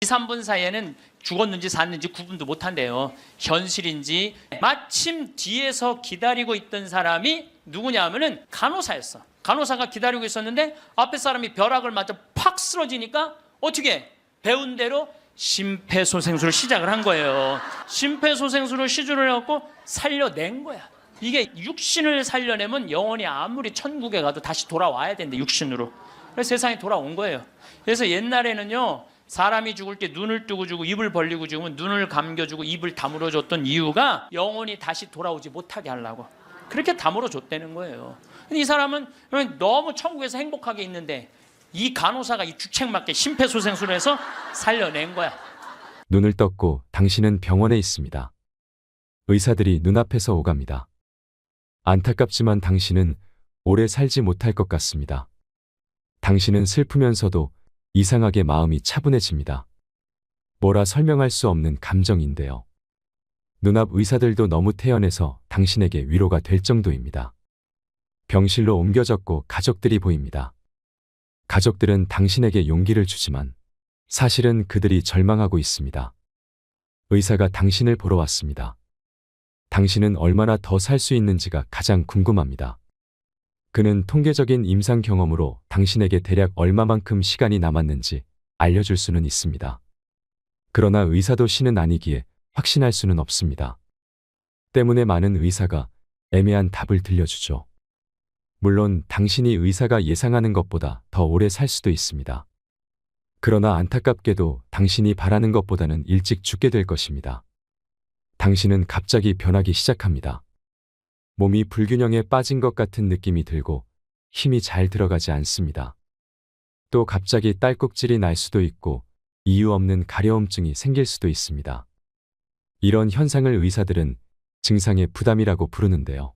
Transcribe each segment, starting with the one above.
3분 사이에는 죽었는지 샀는지 구분도 못한대요. 현실인지. 마침 뒤에서 기다리고 있던 사람이 누구냐 하면은 간호사였어. 간호사가 기다리고 있었는데 앞에 사람이 벼락을 맞아 팍 쓰러지니까 어떻게 배운 대로 심폐소생술을 시작을 한 거예요. 심폐소생술을 시술을 해갖고 살려낸 거야. 이게 육신을 살려내면 영혼이 아무리 천국에 가도 다시 돌아와야 된대, 육신으로. 그래서 세상에 돌아온 거예요. 그래서 옛날에는요, 사람이 죽을 때 눈을 뜨고 주고 입을 벌리고 죽으면 눈을 감겨주고 입을 다물어 줬던 이유가 영혼이 다시 돌아오지 못하게 하려고. 그렇게 다물어 줬다는 거예요. 근데 이 사람은 너무 천국에서 행복하게 있는데 이 간호사가 이 주책맞게 심폐소생술을 해서 살려낸 거야. 눈을 떴고 당신은 병원에 있습니다. 의사들이 눈앞에서 오갑니다. 안타깝지만 당신은 오래 살지 못할 것 같습니다. 당신은 슬프면서도 이상하게 마음이 차분해집니다. 뭐라 설명할 수 없는 감정인데요. 눈앞 의사들도 너무 태연해서 당신에게 위로가 될 정도입니다. 병실로 옮겨졌고 가족들이 보입니다. 가족들은 당신에게 용기를 주지만 사실은 그들이 절망하고 있습니다. 의사가 당신을 보러 왔습니다. 당신은 얼마나 더 살 수 있는지가 가장 궁금합니다. 그는 통계적인 임상 경험으로 당신에게 대략 얼마만큼 시간이 남았는지 알려줄 수는 있습니다. 그러나 의사도 신은 아니기에 확신할 수는 없습니다. 때문에 많은 의사가 애매한 답을 들려주죠. 물론 당신이 의사가 예상하는 것보다 더 오래 살 수도 있습니다. 그러나 안타깝게도 당신이 바라는 것보다는 일찍 죽게 될 것입니다. 당신은 갑자기 변하기 시작합니다. 몸이 불균형에 빠진 것 같은 느낌이 들고 힘이 잘 들어가지 않습니다. 또 갑자기 딸꾹질이 날 수도 있고 이유 없는 가려움증이 생길 수도 있습니다. 이런 현상을 의사들은 증상의 부담이라고 부르는데요.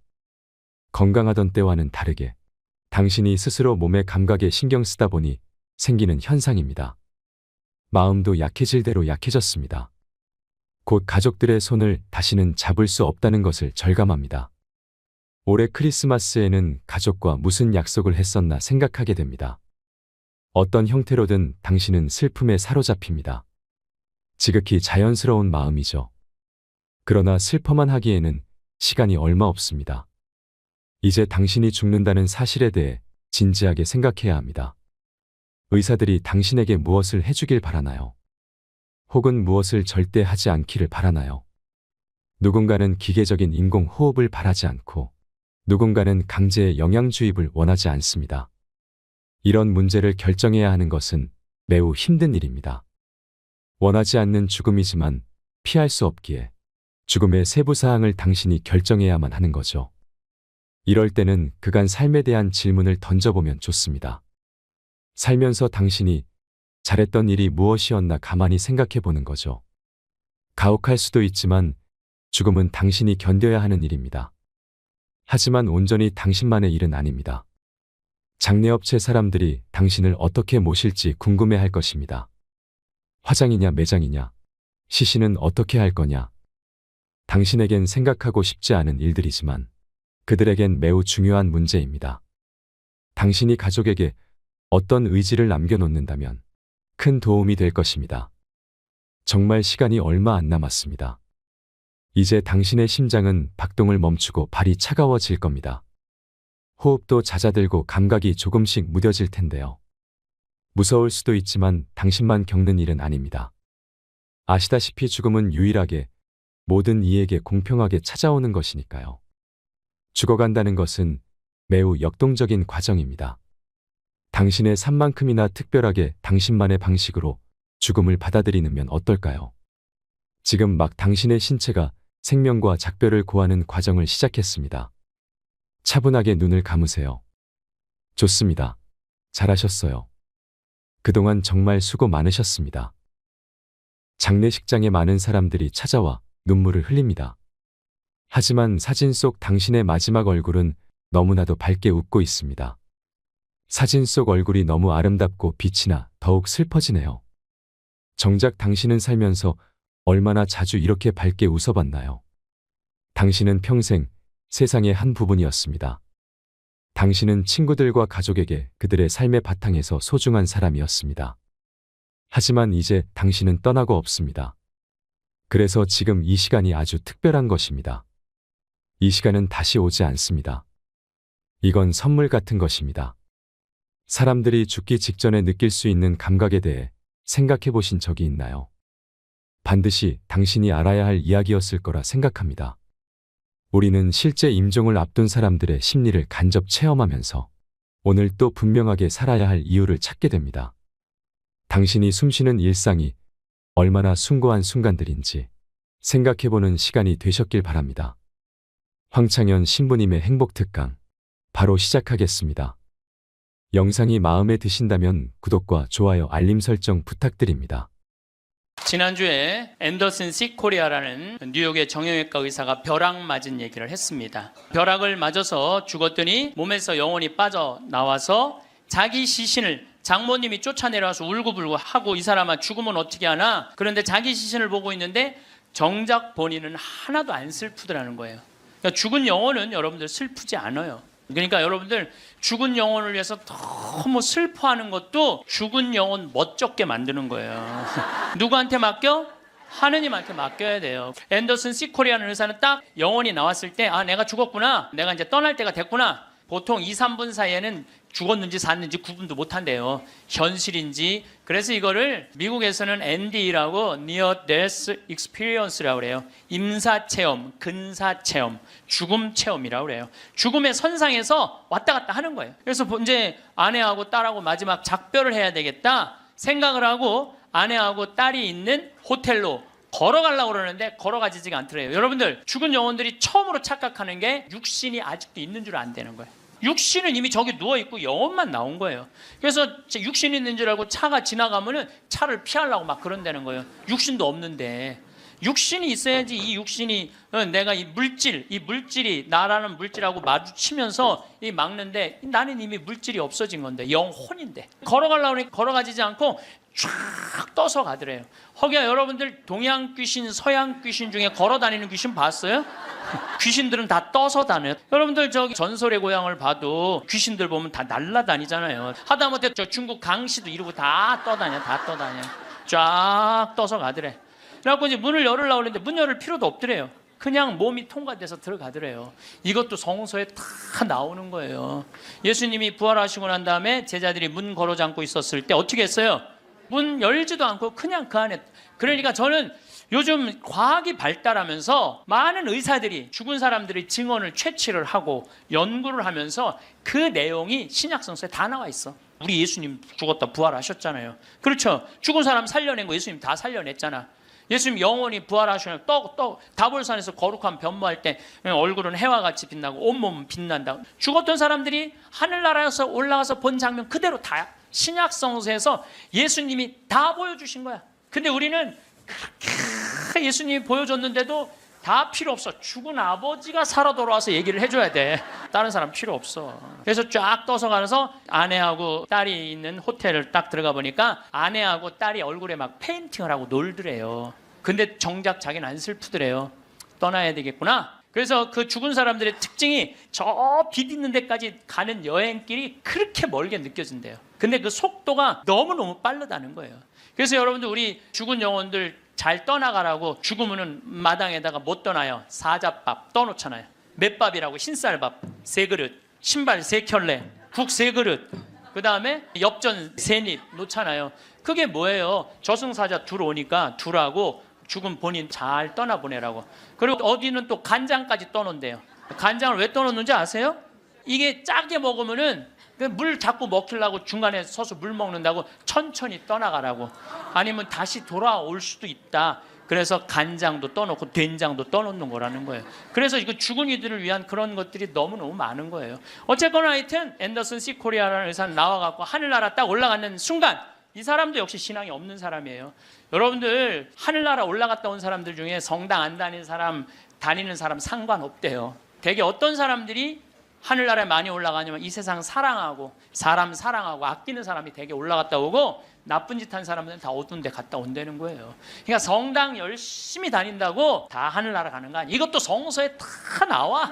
건강하던 때와는 다르게 당신이 스스로 몸의 감각에 신경 쓰다 보니 생기는 현상입니다. 마음도 약해질 대로 약해졌습니다. 곧 가족들의 손을 다시는 잡을 수 없다는 것을 절감합니다. 올해 크리스마스에는 가족과 무슨 약속을 했었나 생각하게 됩니다. 어떤 형태로든 당신은 슬픔에 사로잡힙니다. 지극히 자연스러운 마음이죠. 그러나 슬퍼만 하기에는 시간이 얼마 없습니다. 이제 당신이 죽는다는 사실에 대해 진지하게 생각해야 합니다. 의사들이 당신에게 무엇을 해주길 바라나요? 혹은 무엇을 절대 하지 않기를 바라나요? 누군가는 기계적인 인공호흡을 바라지 않고 누군가는 강제의 영양주입을 원하지 않습니다. 이런 문제를 결정해야 하는 것은 매우 힘든 일입니다. 원하지 않는 죽음이지만 피할 수 없기에 죽음의 세부 사항을 당신이 결정해야만 하는 거죠. 이럴 때는 그간 삶에 대한 질문을 던져보면 좋습니다. 살면서 당신이 잘했던 일이 무엇이었나 가만히 생각해 보는 거죠. 가혹할 수도 있지만 죽음은 당신이 견뎌야 하는 일입니다. 하지만 온전히 당신만의 일은 아닙니다. 장례업체 사람들이 당신을 어떻게 모실지 궁금해할 것입니다. 화장이냐 매장이냐, 시신은 어떻게 할 거냐. 당신에겐 생각하고 싶지 않은 일들이지만 그들에겐 매우 중요한 문제입니다. 당신이 가족에게 어떤 의지를 남겨놓는다면 큰 도움이 될 것입니다. 정말 시간이 얼마 안 남았습니다. 이제 당신의 심장은 박동을 멈추고 발이 차가워질 겁니다. 호흡도 잦아들고 감각이 조금씩 무뎌질 텐데요. 무서울 수도 있지만 당신만 겪는 일은 아닙니다. 아시다시피 죽음은 유일하게 모든 이에게 공평하게 찾아오는 것이니까요. 죽어간다는 것은 매우 역동적인 과정입니다. 당신의 삶만큼이나 특별하게 당신만의 방식으로 죽음을 받아들이면 어떨까요? 지금 막 당신의 신체가 생명과 작별을 고하는 과정을 시작했습니다. 차분하게 눈을 감으세요. 좋습니다. 잘하셨어요. 그동안 정말 수고 많으셨습니다. 장례식장에 많은 사람들이 찾아와 눈물을 흘립니다. 하지만 사진 속 당신의 마지막 얼굴은 너무나도 밝게 웃고 있습니다. 사진 속 얼굴이 너무 아름답고 빛이 나 더욱 슬퍼지네요. 정작 당신은 살면서 얼마나 자주 이렇게 밝게 웃어봤나요? 당신은 평생 세상의 한 부분이었습니다. 당신은 친구들과 가족에게 그들의 삶의 바탕에서 소중한 사람이었습니다. 하지만 이제 당신은 떠나고 없습니다. 그래서 지금 이 시간이 아주 특별한 것입니다. 이 시간은 다시 오지 않습니다. 이건 선물 같은 것입니다. 사람들이 죽기 직전에 느낄 수 있는 감각에 대해 생각해 보신 적이 있나요? 반드시 당신이 알아야 할 이야기였을 거라 생각합니다. 우리는 실제 임종을 앞둔 사람들의 심리를 간접 체험하면서 오늘 또 분명하게 살아야 할 이유를 찾게 됩니다. 당신이 숨쉬는 일상이 얼마나 숭고한 순간들인지 생각해보는 시간이 되셨길 바랍니다. 황창현 신부님의 행복특강 바로 시작하겠습니다. 영상이 마음에 드신다면 구독과 좋아요, 알림 설정 부탁드립니다. 지난주에 앤더슨 시 코리아라는 뉴욕의 정형외과 의사가 벼락 맞은 얘기를 했습니다. 벼락을 맞아서 죽었더니 몸에서 영혼이 빠져나와서 자기 시신을 장모님이 쫓아내려와서 울고불고 하고, 이 사람아 죽으면 어떻게 하나? 그런데 자기 시신을 보고 있는데 정작 본인은 하나도 안 슬프더라는 거예요. 그러니까 죽은 영혼은 여러분들 슬프지 않아요. 그러니까 여러분들 죽은 영혼을 위해서 너무 슬퍼하는 것도 죽은 영혼 멋쩍게 만드는 거예요. 누구한테 맡겨? 하느님한테 맡겨야 돼요. 앤더슨 시 코리아라는 의사는 딱 영혼이 나왔을 때, 아, 내가 죽었구나, 내가 이제 떠날 때가 됐구나. 보통 2, 3분 사이에는 죽었는지 샀는지 구분도 못한대요. 현실인지. 그래서 이거를 미국에서는 NDE라고 Near Death Experience라고 그래요. 임사체험, 근사체험, 죽음체험이라고 그래요. 죽음의 선상에서 왔다 갔다 하는 거예요. 그래서 이제 아내하고 딸하고 마지막 작별을 해야 되겠다 생각을 하고 아내하고 딸이 있는 호텔로 걸어가려고 그러는데 걸어가지지가 않더래요. 여러분들, 죽은 영혼들이 처음으로 착각하는 게 육신이 아직도 있는 줄 안 되는 거예요. 육신은 이미 저기 누워있고 영혼만 나온 거예요. 그래서 육신이 있는 줄 알고 차가 지나가면은 차를 피하려고 막 그런다는 거예요. 육신도 없는데. 육신이 있어야지 이 육신이, 내가 이 물질이 나라는 물질하고 마주치면서 이 막는데, 나는 이미 물질이 없어진 건데, 영혼인데. 걸어가려고 하니 걸어가지지 않고 쫙 떠서 가더래요. 허기야, 여러분들 동양 귀신, 서양 귀신 중에 걸어 다니는 귀신 봤어요? 귀신들은 다 떠서 다녀요. 여러분들 저기 전설의 고향을 봐도 귀신들 보면 다 날아다니잖아요. 하다못해 저 중국 강씨도 이러고 다 떠다녀. 쫙 떠서 가더래. 그래갖고 이제 문을 열으려고 그랬는데 문 열을 필요도 없더래요. 그냥 몸이 통과돼서 들어가더래요. 이것도 성서에 다 나오는 거예요. 예수님이 부활하시고 난 다음에 제자들이 문 걸어 잠고 있었을 때 어떻게 했어요? 문 열지도 않고 그냥 그 안에. 그러니까 저는 요즘 과학이 발달하면서 많은 의사들이 죽은 사람들의 증언을 채취를 하고 연구를 하면서 그 내용이 신약성서에 다 나와 있어. 우리 예수님 죽었다 부활하셨잖아요. 그렇죠? 죽은 사람 살려낸 거 예수님 다 살려냈잖아. 예수님 영원히 부활하시면 다볼산에서 거룩한 변모할 때 얼굴은 해와 같이 빛나고 온몸은 빛난다. 죽었던 사람들이 하늘나라에서 올라가서 본 장면 그대로 다 신약성서에서 예수님이 다 보여주신 거야. 근데 우리는 그렇게 예수님이 보여줬는데도 다 필요 없어. 죽은 아버지가 살아 돌아와서 얘기를 해줘야 돼. 다른 사람 필요 없어. 그래서 쫙 떠서 가서 아내하고 딸이 있는 호텔을 딱 들어가 보니까 아내하고 딸이 얼굴에 막 페인팅을 하고 놀더래요. 근데 정작 자기는 안 슬프더래요. 떠나야 되겠구나. 그래서 그 죽은 사람들의 특징이 저 빛 있는 데까지 가는 여행길이 그렇게 멀게 느껴진대요. 근데 그 속도가 너무너무 빠르다는 거예요. 그래서 여러분들, 우리 죽은 영혼들 잘 떠나가라고 죽으면은 마당에다가 못 떠나요. 사자밥 떠놓잖아요. 맷밥이라고 흰쌀밥 3그릇, 신발 3켤레, 국 3그릇, 그 다음에 엽전 3입 놓잖아요. 그게 뭐예요? 저승사자 둘 오니까 둘하고 죽은 본인 잘 떠나보내라고. 그리고 어디는 또 간장까지 떠놓는데요. 간장을 왜 떠놓는지 아세요? 이게 짜게 먹으면은 물 자꾸 먹히려고 중간에 서서 물 먹는다고 천천히 떠나가라고. 아니면 다시 돌아올 수도 있다. 그래서 간장도 떠놓고 된장도 떠놓는 거라는 거예요. 그래서 이거 죽은 이들을 위한 그런 것들이 너무너무 많은 거예요. 어쨌거나 하여튼 앤더슨 시 코리아라는 의사는 나와갖고 하늘나라 딱 올라가는 순간, 이 사람도 역시 신앙이 없는 사람이에요. 여러분들, 하늘나라 올라갔다 온 사람들 중에 성당 안 다니는 사람 상관없대요. 되게 어떤 사람들이 하늘나라에 많이 올라가냐면 이 세상 사랑하고 사람 사랑하고 아끼는 사람이 되게 올라갔다 오고, 나쁜 짓 한 사람들은 다 어두운 데 갔다 온다는 거예요. 그러니까 성당 열심히 다닌다고 다 하늘나라 가는 거 아니에요. 이것도 성서에 다 나와.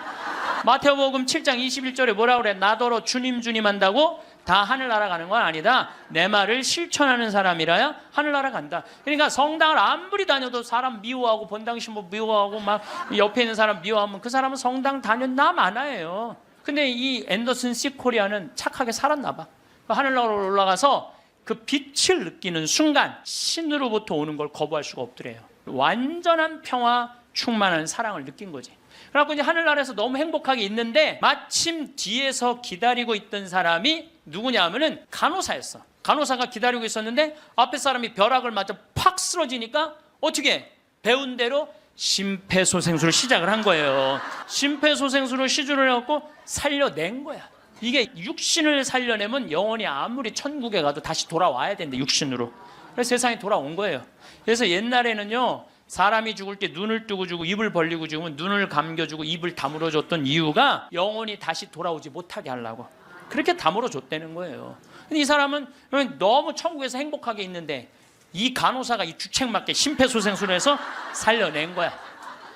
마태복음 7장 21절에 뭐라 그래? 나더러 주님 주님 한다고 다 하늘나라 가는 건 아니다. 내 말을 실천하는 사람이라야 하늘나라 간다. 그러니까 성당을 아무리 다녀도 사람 미워하고 본당 신부 미워하고 막 옆에 있는 사람 미워하면 그 사람은 성당 다녔나 마나예요. 근데 이 앤더슨 시코리아는 착하게 살았나 봐. 하늘나라로 올라가서 그 빛을 느끼는 순간 신으로부터 오는 걸 거부할 수가 없더래요. 완전한 평화, 충만한 사랑을 느낀 거지. 그래갖고 이제 하늘나라에서 너무 행복하게 있는데 마침 뒤에서 기다리고 있던 사람이 누구냐 하면은 간호사였어. 간호사가 기다리고 있었는데 앞에 사람이 벼락을 맞아 팍 쓰러지니까 어떻게 배운 대로 심폐소생술을 시작을 한 거예요. 심폐소생술을 시주를 해갖고 살려낸 거야. 이게 육신을 살려내면 영혼이 아무리 천국에 가도 다시 돌아와야 되는데 육신으로. 그래서 세상에 돌아온 거예요. 그래서 옛날에는요, 사람이 죽을 때 눈을 뜨고 주고 입을 벌리고 죽으면 눈을 감겨주고 입을 다물어 줬던 이유가 영혼이 다시 돌아오지 못하게 하려고. 그렇게 다물어 줬다는 거예요. 근데 이 사람은 너무 천국에서 행복하게 있는데 이 간호사가 이 주책맞게 심폐소생술을 해서 살려낸 거야.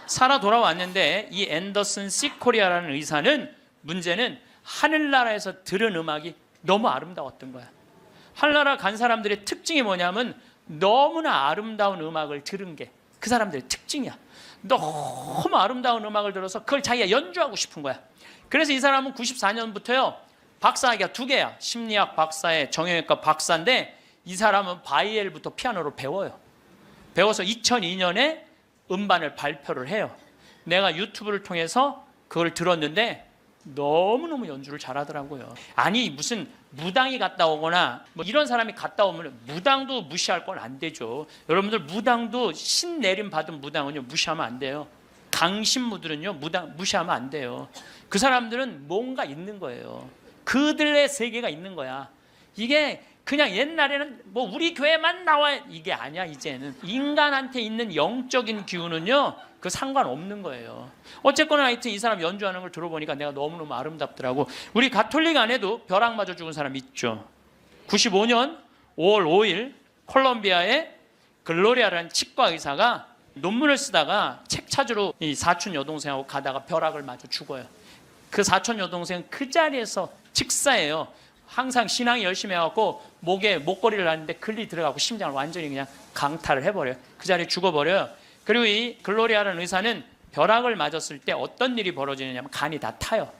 살아 돌아왔는데 이 앤더슨 시코리아라는 의사는 문제는 하늘나라에서 들은 음악이 너무 아름다웠던 거야. 하늘나라 간 사람들의 특징이 뭐냐면 너무나 아름다운 음악을 들은 게 그 사람들의 특징이야. 너무 아름다운 음악을 들어서 그걸 자기가 연주하고 싶은 거야. 그래서 이 사람은 94년부터요 박사학위가 2개야. 심리학 박사에 정형외과 박사인데 이 사람은 바이엘부터 피아노를 배워요. 배워서 2002년에 음반을 발표를 해요. 내가 유튜브를 통해서 그걸 들었는데 너무너무 연주를 잘하더라고요. 아니 무슨 무당이 갔다 오거나 뭐 이런 사람이 갔다 오면 무당도 무시할 건 안 되죠. 여러분들 무당도 신 내림 받은 무당은요 무시하면 안 돼요. 강신무들은요 무당 무시하면 안 돼요. 그 사람들은 뭔가 있는 거예요. 그들의 세계가 있는 거야. 이게 그냥 옛날에는 뭐 우리 교회만 나와 이게 아니야. 이제는 인간한테 있는 영적인 기운은요 그 상관없는 거예요. 어쨌거나 하여튼 이 사람 연주하는 걸 들어보니까 내가 너무너무 아름답더라고. 우리 가톨릭 안에도 벼락 맞아 죽은 사람 있죠. 95년 5월 5일 콜롬비아의 글로리아라는 치과 의사가 논문을 쓰다가 책 찾으러 이 사촌 여동생하고 가다가 벼락을 맞아 죽어요. 그 사촌 여동생은 그 자리에서 직사예요. 항상 신앙이 열심히 해갖고 목에 목걸이를 하는데 글리 들어가고 심장을 완전히 그냥 강탈을 해버려요. 그 자리에 죽어버려요. 그리고 이 글로리아라는 의사는 벼락을 맞았을 때 어떤 일이 벌어지느냐면 간이 다 타요.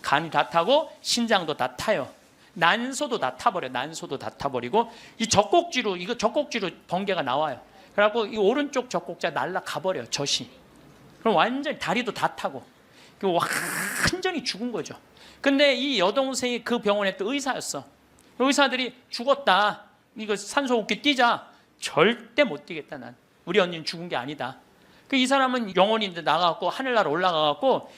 간이 다 타고 신장도 다 타요. 난소도 다 타버려. 난소도 다 타버리고 이 젖꼭지로 번개가 나와요. 그래갖고 이 오른쪽 젖꼭지가 날아가버려요. 젖이. 그럼 완전히 다리도 다 타고 완전히 죽은 거죠. 근데 이 여동생이 그 병원에 또 의사였어. 의사들이 죽었다. 이거 산소호흡기 뛰자. 절대 못 뛰겠다 난. 우리 언니는 죽은 게 아니다. 이 사람은 영혼인데 나가갖고 하늘나라 올라가갖고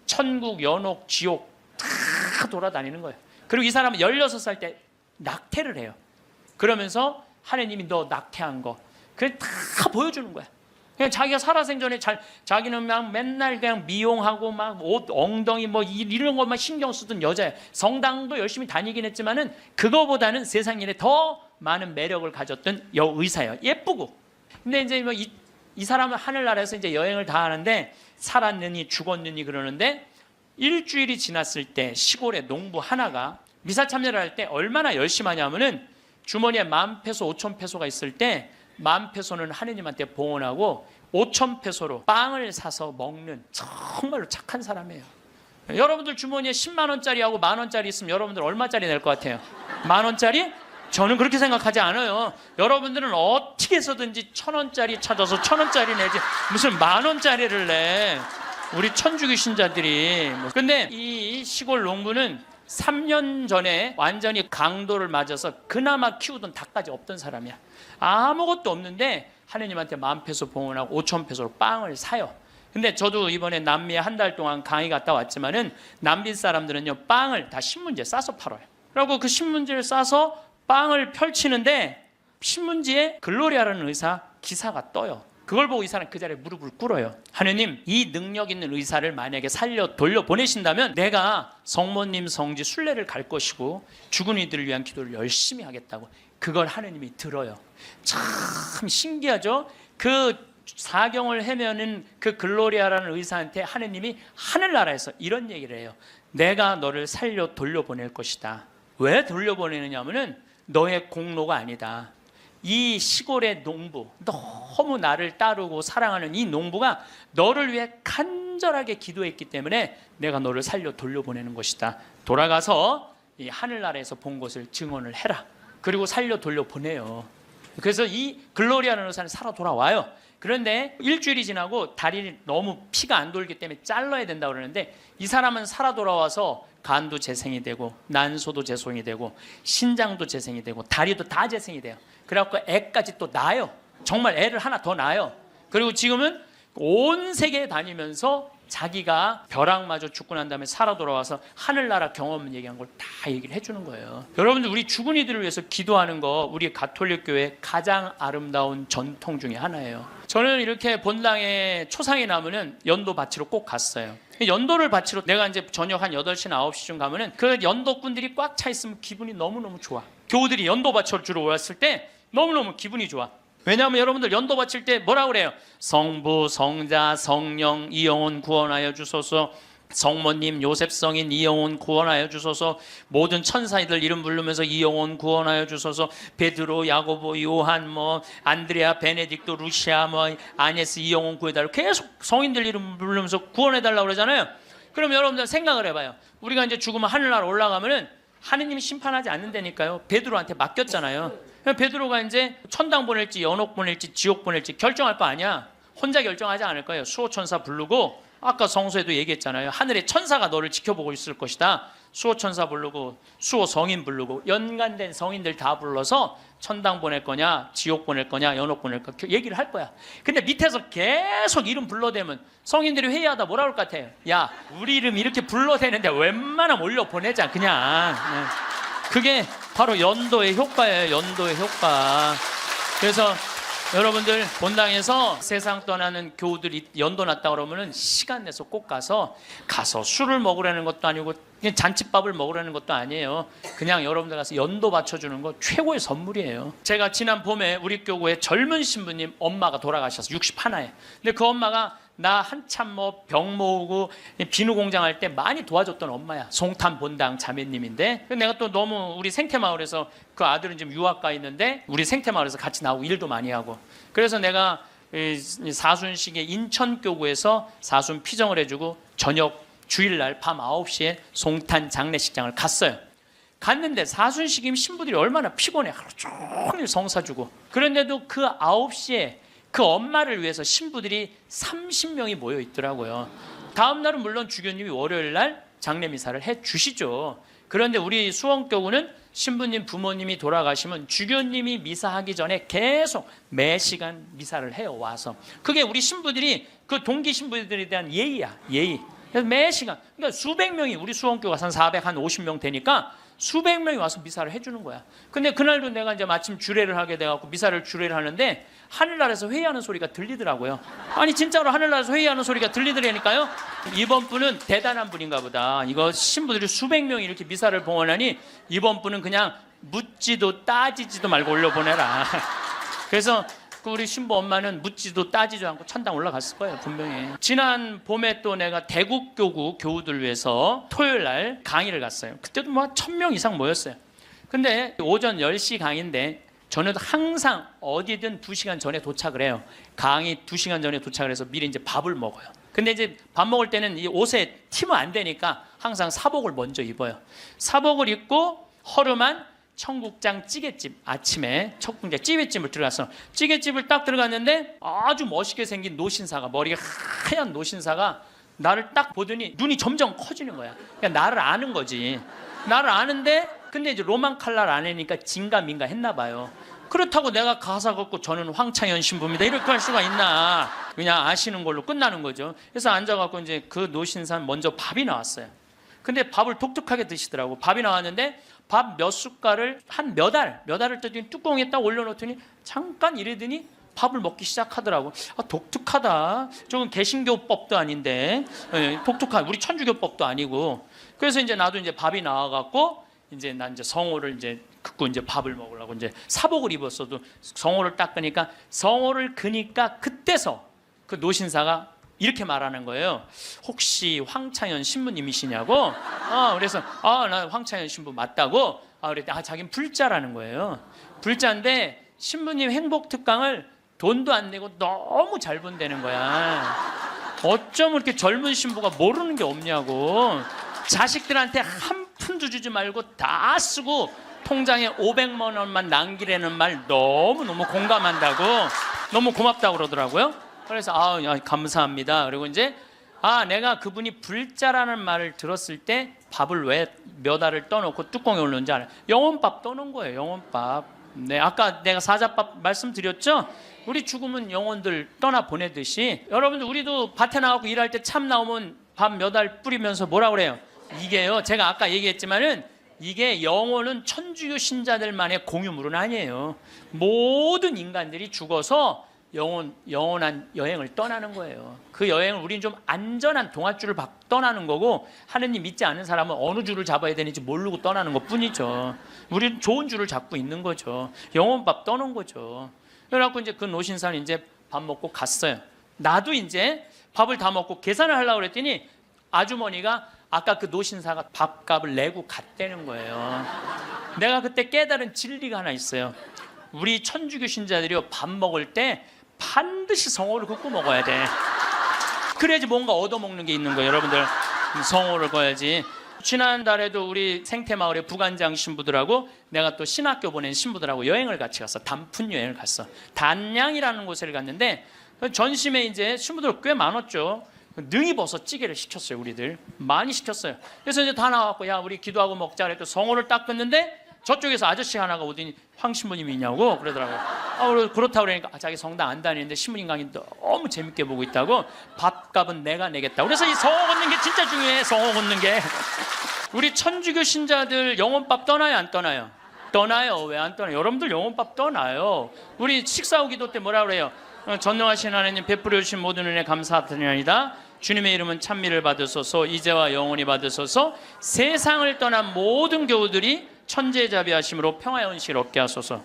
천국, 연옥, 지옥 다 돌아다니는 거예요. 그리고 이 사람은 16살 때 낙태를 해요. 그러면서 하느님이 너 낙태한 거 그래 다 보여주는 거야. 그냥 자기가 살아생전에 자기는 막 맨날 그냥 미용하고 막 옷 엉덩이 뭐 이런 것만 신경 쓰던 여자예요. 성당도 열심히 다니긴 했지만은 그거보다는 세상 일에 더 많은 매력을 가졌던 여의사예요. 예쁘고. 근데 이제 뭐 이 사람은 하늘나라에서 이제 여행을 다 하는데 살았느니 죽었느니 그러는데 일주일이 지났을 때 시골의 농부 하나가 미사 참여를 할 때 얼마나 열심히 하냐면은 주머니에 10,000페소, 5,000페소가 있을 때 10,000페소는 하느님한테 봉헌하고 5,000페소로 빵을 사서 먹는 정말로 착한 사람이에요. 여러분들 주머니에 10만 원짜리하고 10,000원짜리 있으면 여러분들 얼마짜리 낼 것 같아요? 10,000원짜리? 저는 그렇게 생각하지 않아요. 여러분들은 어떻게 해서든지 1,000원짜리 찾아서 1,000원짜리 내지 무슨 10,000원짜리를 내. 우리 천주교 신자들이. 근데 이 시골 농부는 3년 전에 완전히 강도를 맞아서 그나마 키우던 닭까지 없던 사람이야. 아무것도 없는데 하느님한테 10,000페소 봉헌하고 5,000페소로 빵을 사요. 근데 저도 이번에 남미에 한 달 동안 강의 갔다 왔지만은 남미 사람들은요 빵을 다 신문지에 싸서 팔아요. 그리고 그 신문지를 싸서 빵을 펼치는데 신문지에 글로리아라는 의사 기사가 떠요. 그걸 보고 이 사람 그 자리에 무릎을 꿇어요. 하느님, 이 능력 있는 의사를 만약에 살려 돌려보내신다면 내가 성모님 성지 순례를 갈 것이고 죽은 이들을 위한 기도를 열심히 하겠다고. 그걸 하느님이 들어요. 참 신기하죠? 그 사경을 헤매는 그 글로리아라는 의사한테 하느님이 하늘나라에서 이런 얘기를 해요. 내가 너를 살려 돌려보낼 것이다. 왜 돌려보내느냐면은 너의 공로가 아니다. 이 시골의 농부, 너무 나를 따르고 사랑하는 이 농부가 너를 위해 간절하게 기도했기 때문에 내가 너를 살려 돌려보내는 것이다. 돌아가서 이 하늘나라에서 본 것을 증언을 해라. 그리고 살려 돌려보내요. 그래서 이 글로리아라는 의사는 살아 돌아와요. 그런데 일주일이 지나고 다리를 너무 피가 안 돌기 때문에 잘라야 된다고 그러는데 이 사람은 살아 돌아와서 간도 재생이 되고 난소도 재생이 되고 신장도 재생이 되고 다리도 다 재생이 돼요. 그래갖고 애까지 또 낳아요. 정말 애를 하나 더 낳아요. 그리고 지금은 온 세계에 다니면서 자기가 벼락마저 죽고 난 다음에 살아 돌아와서 하늘나라 경험 얘기한 걸 다 얘기를 해주는 거예요. 여러분들 우리 죽은 이들을 위해서 기도하는 거 우리 가톨릭 교회 가장 아름다운 전통 중에 하나예요. 저는 이렇게 본당에 초상이 나면은 연도 바치러 꼭 갔어요. 연도를 바치러 내가 이제 저녁 한 8시나 9시쯤 가면은 그 연도꾼들이 꽉 차 있으면 기분이 너무너무 좋아. 교우들이 연도 바치러 주러 왔을 때 너무너무 기분이 좋아. 왜냐하면 여러분들 연도 바칠 때 뭐라 그래요? 성부, 성자, 성령, 이영혼 구원하여 주소서. 성모님, 요셉 성인 이영혼 구원하여 주소서. 모든 천사들 이름 부르면서 이영혼 구원하여 주소서. 베드로, 야고보, 요한, 안드레아, 베네딕토, 루시아, 아네스 이영혼 구해달라고 계속 성인들 이름 부르면서 구원해달라고 그러잖아요. 그럼 여러분들 생각을 해봐요. 우리가 이제 죽으면 하늘나라 올라가면은 하느님이 심판하지 않는다니까요. 베드로한테 맡겼잖아요. 베드로가 이제 천당 보낼지 연옥 보낼지 지옥 보낼지 결정할 거 아니야. 혼자 결정하지 않을 거예요. 수호천사 부르고 아까 성서에도 얘기했잖아요. 하늘의 천사가 너를 지켜보고 있을 것이다. 수호천사 부르고 수호 성인 부르고 연관된 성인들 다 불러서 천당 보낼 거냐 지옥 보낼 거냐 연옥 보낼 거냐 얘기를 할 거야. 근데 밑에서 계속 이름 불러대면 성인들이 회의하다 뭐라 그럴 것 같아요? 야 우리 이름 이렇게 불러대는데 웬만하면 올려보내자 그냥. 그게 바로 연도의 효과예요. 연도의 효과. 그래서 여러분들 본당에서 세상 떠나는 교우들이 연도 났다 그러면은 시간 내서 꼭 가서 술을 먹으라는 것도 아니고 그냥 잔치밥을 먹으라는 것도 아니에요. 그냥 여러분들 가서 연도 바쳐주는 거 최고의 선물이에요. 제가 지난 봄에 우리 교구에 젊은 신부님 엄마가 돌아가셔서 61에. 근데 그 엄마가 나 한참 병 모으고 비누 공장 할 때 많이 도와줬던 엄마야. 송탄 본당 자매님인데 내가 또 너무 우리 생태마을에서 그 아들은 지금 유학 가 있는데 우리 생태마을에서 같이 나오고 일도 많이 하고 그래서 내가 사순식에 인천교구에서 사순 피정을 해주고 저녁 주일날 밤 9시에 송탄 장례식장을 갔어요. 갔는데 사순식이면 신부들이 얼마나 피곤해. 하루 종일 성사 주고. 그런데도 그 9시에 그 엄마를 위해서 신부들이 30명이 모여 있더라고요. 다음 날은 물론 주교님이 월요일 날 장례 미사를 해 주시죠. 그런데 우리 수원교구는 신부님 부모님이 돌아가시면 주교님이 미사하기 전에 계속 매 시간 미사를 해요. 와서 그게 우리 신부들이 그 동기 신부들에 대한 예의야. 예의. 그래서 매 시간 그러니까 수백 명이 우리 수원교가 한 450명 되니까 수백 명이 와서 미사를 해주는 거야. 근데 그날도 내가 이제 마침 주례를 하게 돼갖고 미사를 주례를 하는데 하늘나라에서 회의하는 소리가 들리더라고요. 아니 진짜로 하늘나라에서 회의하는 소리가 들리더라니까요. 이번 분은 대단한 분인가 보다. 이거 신부들이 수백 명이 이렇게 미사를 봉헌하니 이번 분은 그냥 묻지도 따지지도 말고 올려보내라. 그래서 우리 신부 엄마는 묻지도 따지도 않고 천당 올라갔을 거예요. 분명히. 지난 봄에 또 내가 대국교구 교우들 위해서 토요일 날 강의를 갔어요. 그때도 1000명 이상 모였어요. 근데 오전 10시 강의인데 저는 항상 어디든 2시간 전에 도착을 해요. 강의 2시간 전에 도착을 해서 미리 이제 밥을 먹어요. 근데 이제 밥 먹을 때는 이 옷에 튀면 안 되니까 항상 사복을 먼저 입어요. 사복을 입고 허름한 청국장 찌개집 아침에 청국장 찌개집을 들어갔어. 찌개집을 딱 들어갔는데 아주 멋있게 생긴 노신사가 머리가 하얀 노신사가 나를 딱 보더니 눈이 점점 커지는 거야. 그냥 나를 아는 거지. 나를 아는데 근데 이제 로만 칼날 안에니까 진가민가 했나 봐요. 그렇다고 내가 가사 걷고 저는 황창현 신부입니다 이렇게 할 수가 있나. 그냥 아시는 걸로 끝나는 거죠. 그래서 앉아갖고 이제 그 노신사 먼저 밥이 나왔어요. 근데 밥을 독특하게 드시더라고. 밥이 나왔는데 밥 몇 숟갈을 한 몇 알을 떠더니 뚜껑에 딱 올려놓더니 잠깐 이러더니 밥을 먹기 시작하더라고. 독특하다. 저건 개신교법도 아닌데 독특한 우리 천주교법도 아니고. 그래서 이제 나도 이제 밥이 나와갖고 이제 난 이제 성호를 이제 긋고 이제 밥을 먹으려고 이제 사복을 입었어도 성호를 딱 끄니까 성호를 그니까 그때서 그 노신사가 이렇게 말하는 거예요. 혹시 황창현 신부님이시냐고? 그래서 나 황창현 신부 맞다고. 그랬더니 자기는 불자라는 거예요. 불자인데 신부님 행복 특강을 돈도 안 내고 너무 잘 본다는 거야. 어쩜 이렇게 젊은 신부가 모르는 게 없냐고. 자식들한테 한 푼도 주지 말고 다 쓰고 통장에 500만 원만 남기라는 말 너무너무 공감한다고, 너무 고맙다고 그러더라고요. 그래서 감사합니다. 그리고 이제 내가 그분이 불자라는 말을 들었을 때 밥을 왜 몇 알을 떠놓고 뚜껑에 올렸는지 알아요. 영혼밥 떠놓은 거예요. 영혼밥. 네, 아까 내가 사자밥 말씀드렸죠? 우리 죽으면 영혼들 떠나 보내듯이 여러분들, 우리도 밭에 나가고 일할 때 참 나오면 밥 몇 알 뿌리면서 뭐라 그래요? 이게요, 제가 아까 얘기했지만은 이게 영혼은 천주교 신자들만의 공유물은 아니에요. 모든 인간들이 죽어서 영원한 여행을 떠나는 거예요. 그 여행을 우리는 좀 안전한 동아줄을 떠나는 거고, 하느님 믿지 않는 사람은 어느 줄을 잡아야 되는지 모르고 떠나는 것 뿐이죠. 우리는 좋은 줄을 잡고 있는 거죠. 영혼밥 떠는 거죠. 그래갖고 이제 그 노신사는 이제 밥 먹고 갔어요. 나도 이제 밥을 다 먹고 계산을 하려고 그랬더니 아주머니가 아까 그 노신사가 밥값을 내고 갔다는 거예요. 내가 그때 깨달은 진리가 하나 있어요. 우리 천주교 신자들이요, 밥 먹을 때 반드시 성호를 긋고 먹어야 돼. 그래야지 뭔가 얻어먹는 게 있는 거예요. 여러분들, 성호를 거야지. 지난달에도 우리 생태마을의 부관장 신부들하고 내가 또 신학교 보낸 신부들하고 여행을 같이 갔어. 단풍 여행을 갔어. 단양이라는 곳을 갔는데 전심에 이제 신부들 꽤 많았죠. 능이버섯 찌개를 시켰어요. 우리들 많이 시켰어요. 그래서 이제 다 나왔고, 야 우리 기도하고 먹자 그랬더니 성호를 딱 긋는데 저쪽에서 아저씨 하나가 오더니 황 신부님이 있냐고 그러더라고요. 그렇다고 그러니까 자기 성당 안 다니는데 신부님 강의 너무 재밌게 보고 있다고, 밥값은 내가 내겠다고. 그래서 이 성호 걷는 게 진짜 중요해. 성호 걷는 게. 우리 천주교 신자들 영혼밥 떠나요 안 떠나요? 떠나요. 왜 안 떠나요? 여러분들 영혼밥 떠나요. 우리 식사 후 기도 때 뭐라 그래요? 전능하신 하나님, 베풀어 주신 모든 은혜 감사드리나이다. 주님의 이름은 찬미를 받으소서, 이제와 영원히 받으소서. 세상을 떠난 모든 교우들이 천재자비하심으로 평화의恩실 얻게 하소서.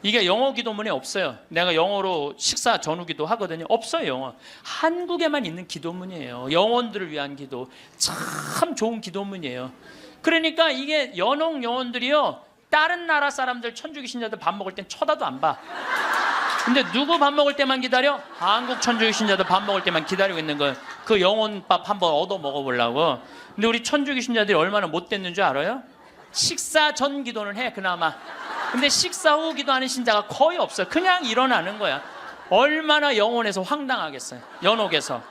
이게 영어 기도문에 없어요. 내가 영어로 식사 전후 기도 하거든요. 없어요. 영어. 한국에만 있는 기도문이에요. 영혼들을 위한 기도. 참 좋은 기도문이에요. 그러니까 이게 연옥 영혼들이요, 다른 나라 사람들 천주교 신자들 밥 먹을 땐 쳐다도 안 봐. 근데 누구 밥 먹을 때만 기다려? 한국 천주교 신자들 밥 먹을 때만 기다리고 있는 거예요. 그 영혼밥 한번 얻어 먹어보려고. 근데 우리 천주교 신자들이 얼마나 못됐는 줄 알아요? 식사 전 기도는 해 그나마. 근데 식사 후 기도하는 신자가 거의 없어요. 그냥 일어나는 거야. 얼마나 영혼에서 황당하겠어요. 연옥에서.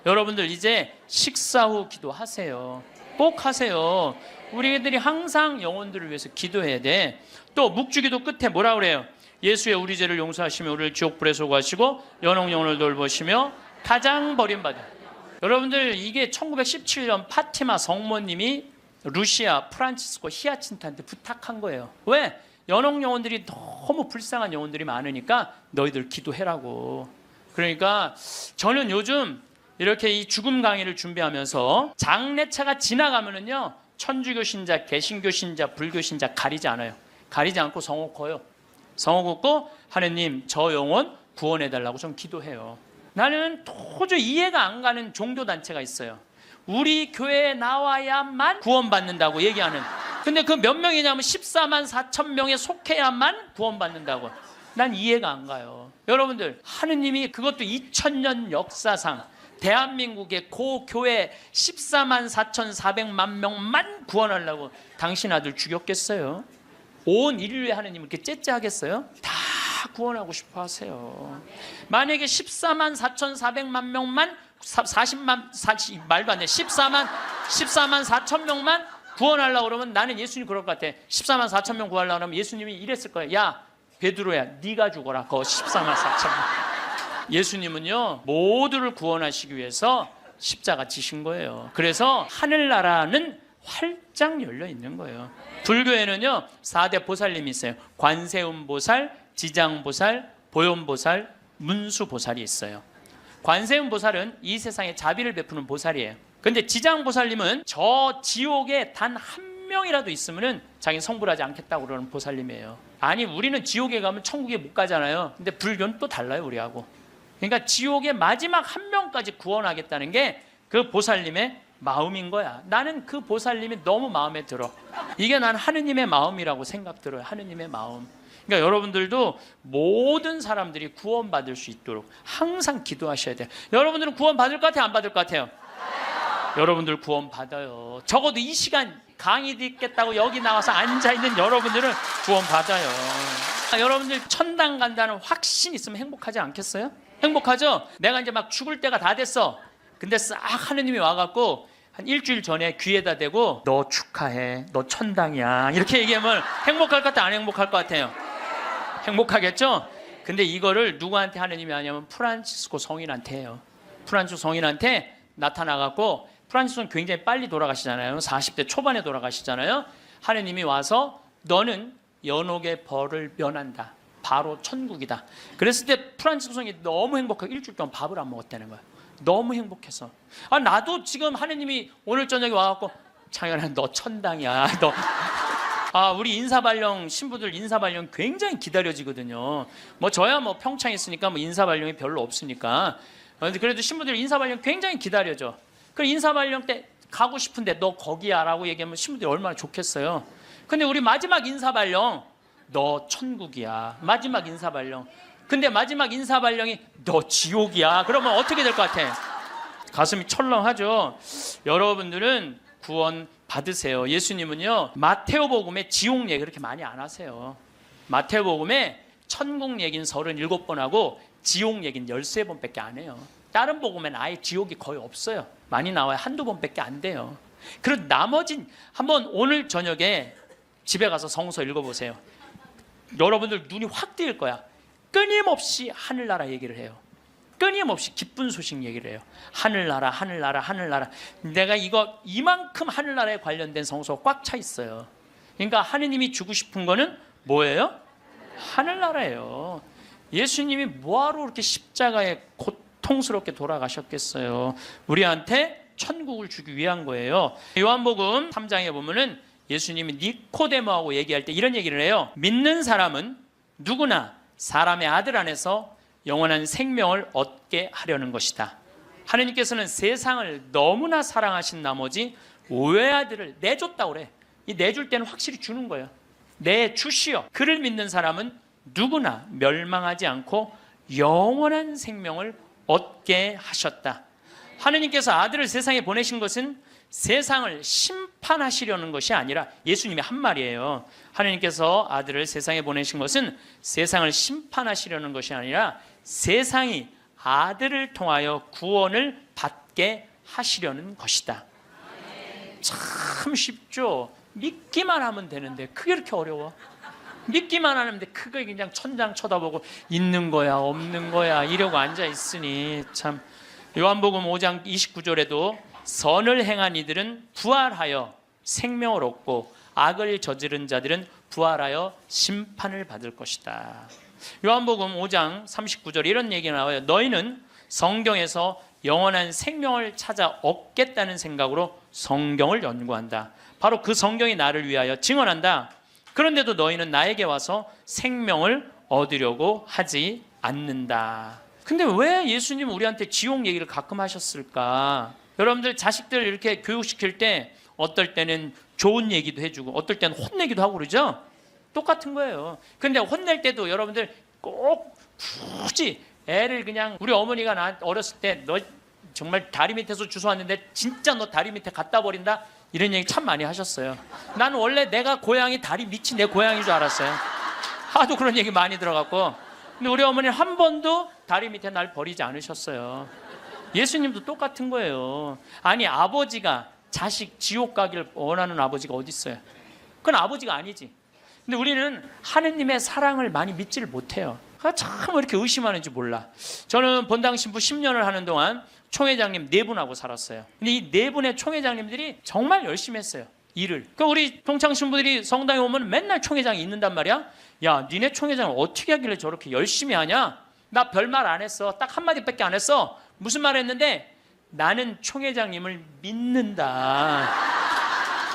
여러분들 이제 식사 후 기도하세요. 꼭 하세요. 우리들이 항상 영혼들을 위해서 기도해야 돼. 또 묵주기도 끝에 뭐라 그래요? 예수의 우리 죄를 용서하시며 우리를 지옥불에 소구하시고 연옥 영혼을 돌보시며 가장 버림받은. 여러분들 이게 1917년 파티마 성모님이 루시아 프란치스코 히아친트한테 부탁한 거예요. 왜? 연옥 영혼들이 너무 불쌍한 영혼들이 많으니까 너희들 기도해라고. 그러니까 저는 요즘 이렇게 이 죽음 강의를 준비하면서 장례차가 지나가면은요, 천주교 신자, 개신교 신자, 불교 신자 가리지 않아요. 가리지 않고 성호 커요. 성호 긋고 하느님 저 영혼 구원해달라고 좀 기도해요. 나는 도저히 이해가 안 가는 종교단체가 있어요. 우리 교회에 나와야만 구원받는다고 얘기하는. 근데 그 몇 명이냐면 14만 4천 명에 속해야만 구원받는다고. 난 이해가 안 가요. 여러분들, 하느님이 그것도 2000년 역사상 대한민국의 고 교회 14만 4,400만 명만 구원하려고 당신 아들 죽였겠어요? 온 인류의 하느님을 이렇게 째째하겠어요? 다 구원하고 싶어 하세요. 만약에 14만 4,400만 명만 40 말도 안 돼. 14만 4천 명만 구원하려고 그러면 나는 예수님 그럴 것 같아. 14만 4천 명 구하려고 그러면 예수님이 이랬을 거예요. 야 베드로야 네가 죽어라. 그 14만 4천 명. 예수님은요 모두를 구원하시기 위해서 십자가 지신 거예요. 그래서 하늘나라는 활짝 열려 있는 거예요. 불교에는요 4대 보살님이 있어요. 관세음보살, 지장보살, 보현보살, 문수보살이 있어요. 관세음보살은 이 세상에 자비를 베푸는 보살이에요. 근데 지장보살님은 저 지옥에 단 한 명이라도 있으면은 자기는 성불하지 않겠다고 그러는 보살님이에요. 아니 우리는 지옥에 가면 천국에 못 가잖아요. 근데 불교는 또 달라요 우리하고. 그러니까 지옥의 마지막 한 명까지 구원하겠다는 게 그 보살님의 마음인 거야. 나는 그 보살님이 너무 마음에 들어. 이게 난 하느님의 마음이라고 생각 들어요. 하느님의 마음. 그러니까 여러분들도 모든 사람들이 구원받을 수 있도록 항상 기도하셔야 돼요. 여러분들은 구원 받을 것 같아요? 안 받을 것 같아요? 여러분들 구원 받아요. 적어도 이 시간 강의 듣겠다고 여기 나와서 앉아있는 여러분들은 구원 받아요. 여러분들 천당 간다는 확신 있으면 행복하지 않겠어요? 행복하죠? 내가 이제 막 죽을 때가 다 됐어. 근데 싹 하느님이 와갖고 한 일주일 전에 귀에다 대고 너 축하해, 너 천당이야 이렇게 얘기하면 행복할 것 같아요? 안 행복할 것 같아요? 행복하겠죠? 근데 이거를 누구한테 하느님이 하냐면 프란치스코 성인한테 해요. 프란치스코 성인한테 나타나갖고, 프란치스코는 굉장히 빨리 돌아가시잖아요. 40대 초반에 돌아가시잖아요. 하느님이 와서 너는 연옥의 벌을 면한다, 바로 천국이다. 그랬을 때 프란치스코 성인이 너무 행복하고 일주일 동안 밥을 안 먹었다는 거예요. 너무 행복해서. 나도 지금 하느님이 오늘 저녁에 와갖고 창현아 너 천당이야, 너. 우리 인사발령 신부들 인사발령 굉장히 기다려지거든요. 뭐 저야 뭐 평창에 있으니까 뭐 인사발령이 별로 없으니까. 그래도 신부들 인사발령 굉장히 기다려져. 그 인사발령 때 가고 싶은데 너 거기야라고 얘기하면 신부들이 얼마나 좋겠어요. 근데 우리 마지막 인사발령 너 천국이야. 마지막 인사발령. 근데 마지막 인사발령이 너 지옥이야. 그러면 어떻게 될 것 같아? 가슴이 철렁하죠. 여러분들은 구원 받으세요. 예수님은요 마테오복음에 지옥 얘기 그렇게 많이 안 하세요. 마테오복음에 천국 얘기는 37번 하고 지옥 얘기는 13번밖에 안 해요. 다른 복음에는 아예 지옥이 거의 없어요. 많이 나와요. 한두 번밖에 안 돼요. 그리고 나머진 한번 오늘 저녁에 집에 가서 성서 읽어보세요. 여러분들 눈이 확 뜨일 거야. 끊임없이 하늘나라 얘기를 해요. 끊임없이 기쁜 소식 얘기를 해요. 하늘나라, 하늘나라, 하늘나라. 내가 이만큼 하늘나라에 관련된 성서가 꽉 차 있어요. 그러니까 하느님이 주고 싶은 거는 뭐예요? 하늘나라예요. 예수님이 뭐하러 그렇게 십자가에 고통스럽게 돌아가셨겠어요? 우리한테 천국을 주기 위한 거예요. 요한복음 3장에 보면은 예수님이 니코데모하고 얘기할 때 이런 얘기를 해요. 믿는 사람은 누구나 사람의 아들 안에서 영원한 생명을 얻게 하려는 것이다. 하느님께서는 세상을 너무나 사랑하신 나머지 외아들을 내줬다고 그래. 이 내줄 때는 확실히 주는 거예요. 내주시어. 그를 믿는 사람은 누구나 멸망하지 않고 영원한 생명을 얻게 하셨다. 하느님께서 아들을 세상에 보내신 것은 세상을 심판하시려는 것이 아니라, 예수님이 한 말이에요. 하느님께서 아들을 세상에 보내신 것은 세상을 심판하시려는 것이 아니라 세상이 아들을 통하여 구원을 받게 하시려는 것이다. 참 쉽죠? 믿기만 하면 되는데 그게 이렇게 어려워? 믿기만 하는데 그게 그냥 천장 쳐다보고 있는 거야 없는 거야 이러고 앉아 있으니 참. 요한복음 5장 29절에도 선을 행한 이들은 부활하여 생명을 얻고 악을 저지른 자들은 부활하여 심판을 받을 것이다. 요한복음 5장 39절에 이런 얘기가 나와요. 너희는 성경에서 영원한 생명을 찾아 얻겠다는 생각으로 성경을 연구한다. 바로 그 성경이 나를 위하여 증언한다. 그런데도 너희는 나에게 와서 생명을 얻으려고 하지 않는다. 근데 왜 예수님은 우리한테 지옥 얘기를 가끔 하셨을까? 여러분들 자식들 이렇게 교육시킬 때 어떨 때는 좋은 얘기도 해주고 어떨 때는 혼내기도 하고 그러죠? 똑같은 거예요. 근데 혼낼 때도 여러분들 꼭 굳이 애를 그냥, 우리 어머니가 나 어렸을 때 너 정말 다리 밑에서 주워왔는데 진짜 너 다리 밑에 갖다 버린다? 이런 얘기 참 많이 하셨어요. 나는 원래 내가 고향이 다리 밑이 내 고향인 줄 알았어요. 하도 그런 얘기 많이 들어갔고. 근데 우리 어머니는 한 번도 다리 밑에 날 버리지 않으셨어요. 예수님도 똑같은 거예요. 아니 아버지가 자식 지옥 가기를 원하는 아버지가 어디 있어요? 그건 아버지가 아니지. 근데 우리는 하느님의 사랑을 많이 믿지를 못해요. 참 이렇게 의심하는지 몰라. 저는 본당 신부 10년을 하는 동안 총회장님 4분하고 살았어요. 근데 이 4분의 총회장님들이 정말 열심히 했어요. 일을. 그러니까 우리 동창 신부들이 성당에 오면 맨날 총회장이 있는단 말이야. 야, 니네 총회장을 어떻게 하길래 저렇게 열심히 하냐? 나 별말 안 했어. 딱 한마디밖에 안 했어. 무슨 말 했는데? 나는 총회장님을 믿는다.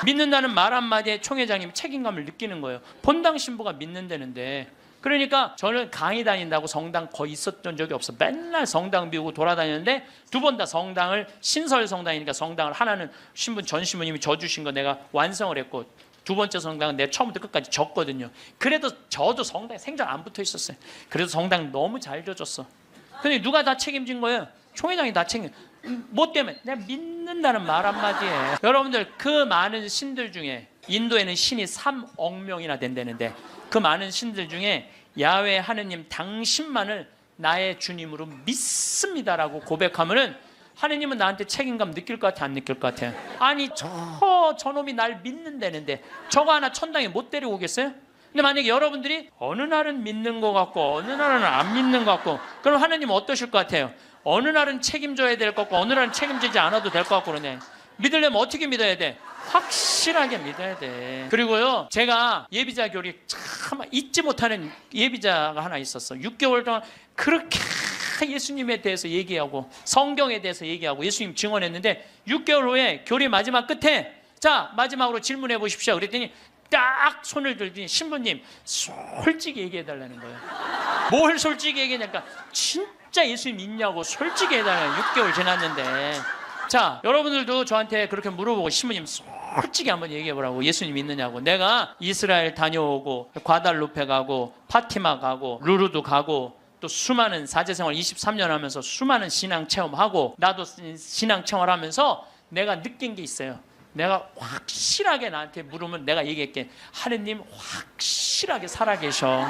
믿는다는 말 한마디에 총회장님이 책임감을 느끼는 거예요. 본당 신부가 믿는다는데. 그러니까 저는 강의 다닌다고 성당 거의 있었던 적이 없어. 맨날 성당 비우고 돌아다녔는데 두 번 다 성당을 신설 성당이니까 성당을 하나는 전 신부님이 져주신 거 내가 완성을 했고 두 번째 성당은 내가 처음부터 끝까지 졌거든요. 그래도 저도 성당에 생전 안 붙어 있었어요. 그래도 성당 너무 잘 져줬어. 근데 누가 다 책임진 거예요? 총회장이 다 책임. 뭐 때문에? 내가 믿는다는 말 한마디에. 여러분들 그 많은 신들 중에 인도에는 신이 3억 명이나 된다는데 그 많은 신들 중에 야훼 하느님 당신만을 나의 주님으로 믿습니다라고 고백하면은 하느님은 나한테 책임감 느낄 것 같아, 안 느낄 것 같아? 아니 저놈이 날 믿는다는데 저거 하나 천당에 못 데리고 오겠어요? 근데 만약에 여러분들이 어느 날은 믿는 것 같고 어느 날은 안 믿는 것 같고, 그럼 하느님은 어떠실 것 같아요? 어느 날은 책임져야 될 것 같고 어느 날은 책임지지 않아도 될 것 같고 그러네. 믿으려면 어떻게 믿어야 돼? 확실하게 믿어야 돼. 그리고요, 제가 예비자 교리 참 잊지 못하는 예비자가 하나 있었어. 6개월 동안 그렇게 예수님에 대해서 얘기하고 성경에 대해서 얘기하고 예수님 증언했는데 6개월 후에 교리 마지막 끝에 자 마지막으로 질문해 보십시오 그랬더니 딱 손을 들더니 신부님 솔직히 얘기해 달라는 거예요. 뭘 솔직히 얘기하냐니까 진짜 예수님 믿냐고 솔직히 해달라는 거예요. 6개월 지났는데. 자, 여러분들도 저한테 그렇게 물어보고 신부님 솔직히 한번 얘기해 보라고. 예수님 믿느냐고. 내가 이스라엘 다녀오고 과달루페 가고 파티마 가고 루르도 가고 또 수많은 사제생활 23년 하면서 수많은 신앙 체험하고 나도 신앙 체험하면서 내가 느낀 게 있어요. 내가 확실하게 나한테 물으면 내가 얘기할게. 하느님 확실하게 살아계셔.